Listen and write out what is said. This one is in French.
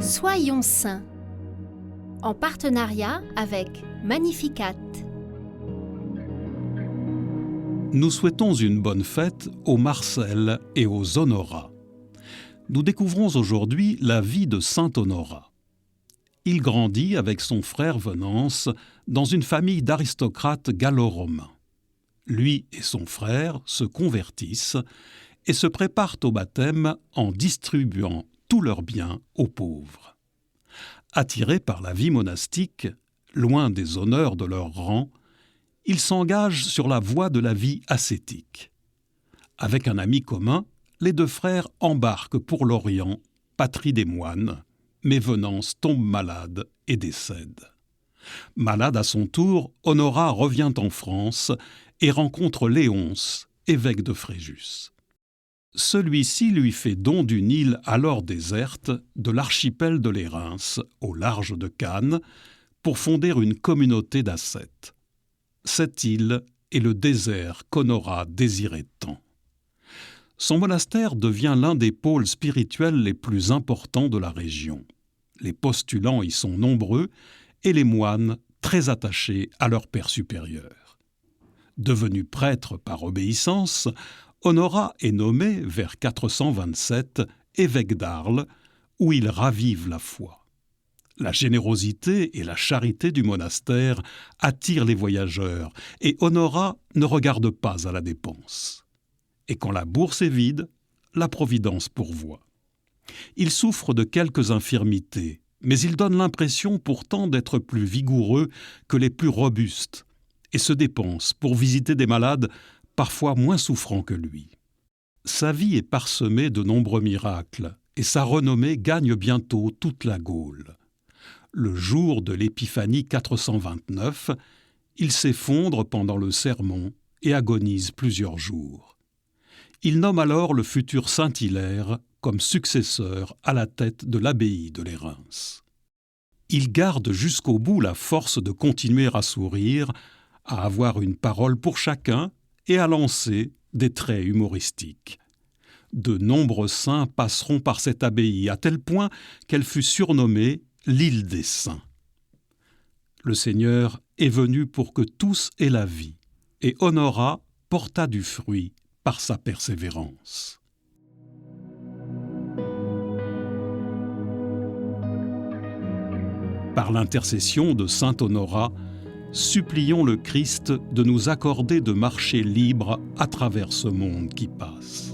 Soyons saints, en partenariat avec Magnificat. Nous souhaitons une bonne fête aux Marcel et aux Honorat. Nous découvrons aujourd'hui la vie de saint Honorat. Il grandit avec son frère Venance dans une famille d'aristocrates gallo-romains. Lui et son frère se convertissent et se préparent au baptême en distribuant tous leurs biens aux pauvres. Attirés par la vie monastique, loin des honneurs de leur rang, ils s'engagent sur la voie de la vie ascétique. Avec un ami commun, les deux frères embarquent pour l'Orient, patrie des moines, mais Venance tombe malade et décède. Malade à son tour, Honorat revient en France et rencontre Léonce, évêque de Fréjus. Celui-ci lui fait don d'une île alors déserte de l'archipel de Lérins, au large de Cannes, pour fonder une communauté d'ascètes. Cette île est le désert qu'Honorat désirait tant. Son monastère devient l'un des pôles spirituels les plus importants de la région. Les postulants y sont nombreux et les moines très attachés à leur père supérieur. Devenu prêtre par obéissance, Honorat est nommé, vers 427, évêque d'Arles, où il ravive la foi. La générosité et la charité du monastère attirent les voyageurs, et Honorat ne regarde pas à la dépense. Et quand la bourse est vide, la Providence pourvoit. Il souffre de quelques infirmités, mais il donne l'impression pourtant d'être plus vigoureux que les plus robustes, et se dépense pour visiter des malades parfois moins souffrants que lui. Sa vie est parsemée de nombreux miracles, et sa renommée gagne bientôt toute la Gaule. Le jour de l'Épiphanie 429, il s'effondre pendant le sermon et agonise plusieurs jours. Il nomme alors le futur saint Hilaire comme successeur à la tête de l'abbaye de Lérins. Il garde jusqu'au bout la force de continuer à sourire, à avoir une parole pour chacun et à lancer des traits humoristiques. De nombreux saints passeront par cette abbaye, à tel point qu'elle fut surnommée l'île des saints. Le Seigneur est venu pour que tous aient la vie, et Honorat porta du fruit par sa persévérance. Par l'intercession de saint Honorat, supplions le Christ de nous accorder de marcher libre à travers ce monde qui passe.